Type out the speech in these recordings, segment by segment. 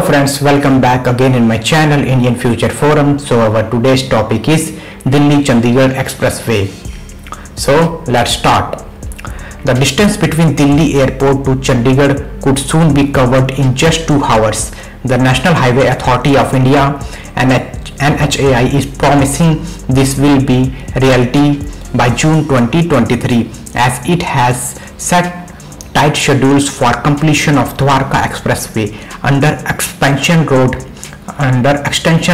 friends, welcome back again in my channel Indian Future Forum. So our today's topic is Delhi Chandigarh Expressway. So let's start. The distance between Delhi airport to Chandigarh could soon be covered in just 2 hours. The National Highway Authority of India NHAI is promising this will be reality by June 2023, as it has set tight schedules for completion of Dwarka Expressway under Extension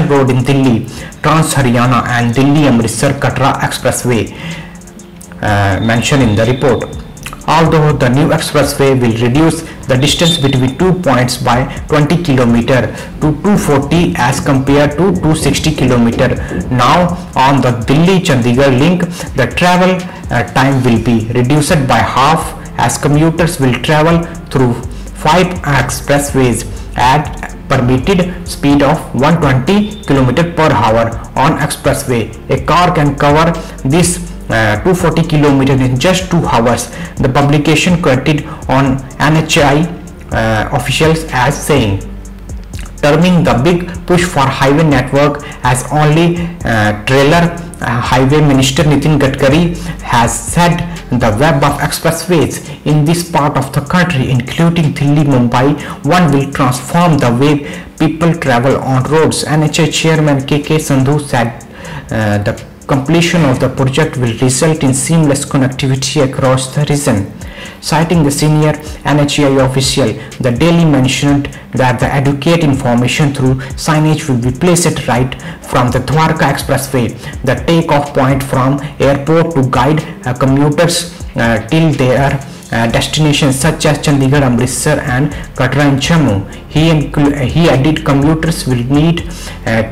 Road in Delhi, Trans Haryana and Delhi Amritsar Katra Expressway mentioned in the report. Although the new expressway will reduce the distance between 2 points by 20 km to 240 as compared to 260 km. Now on the Delhi Chandigarh link, the travel time will be reduced by half, as commuters will travel through 5 expressways at permitted speed of 120 km per hour. On expressway, a car can cover this 240 km in just 2 hours. The publication quoted on NHAI officials as saying, terming the big push for highway network as only trailer highway minister Nitin Gadkari has said the web of expressways in this part of the country, including Delhi Mumbai, one will transform the way people travel on roads. NHAI chairman KK Sandhu said the completion of the project will result in seamless connectivity across the region. Citing the senior NHAI official, the Daily mentioned that the adequate information through signage will be placed right from the Dwarka Expressway, the takeoff point from airport, to guide commuters till their destinations such as Chandigarh, Amritsar and Katra and Jammu. He added commuters will need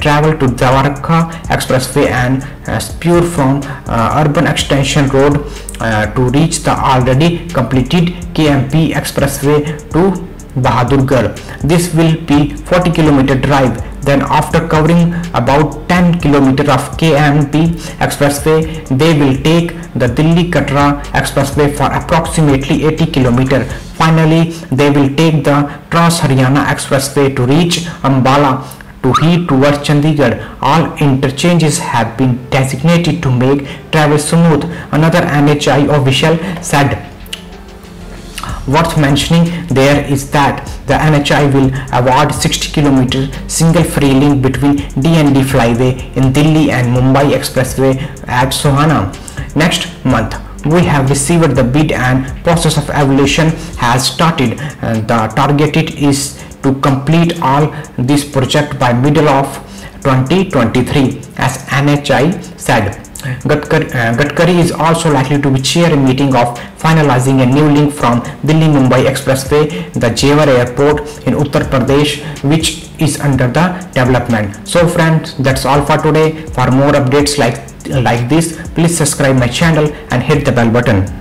travel to Dwarka Expressway and spur from Urban Extension Road to reach the already completed KMP Expressway to Bahadurgarh. This will be 40 km drive. Then after covering about 10 km of KMP Expressway, they will take the Delhi Katra Expressway for approximately 80 km. Finally, they will take the Trans Haryana Expressway to reach Ambala to head towards Chandigarh. All interchanges have been designated to make travel smooth, another NHAI official said. Worth mentioning there is that the NHAI will award 60 km single free link between D&D flyway in Delhi and Mumbai Expressway at Sohana. Next month, we have received the bid and process of evaluation has started. The target is to complete all this project by middle of 2023, as NHAI said. Gadkari is also likely to chair a meeting of finalizing a new link from Delhi-Mumbai Expressway, the Jewar Airport in Uttar Pradesh, which is under the development. So friends, that's all for today. For more updates like this, please subscribe my channel and hit the bell button.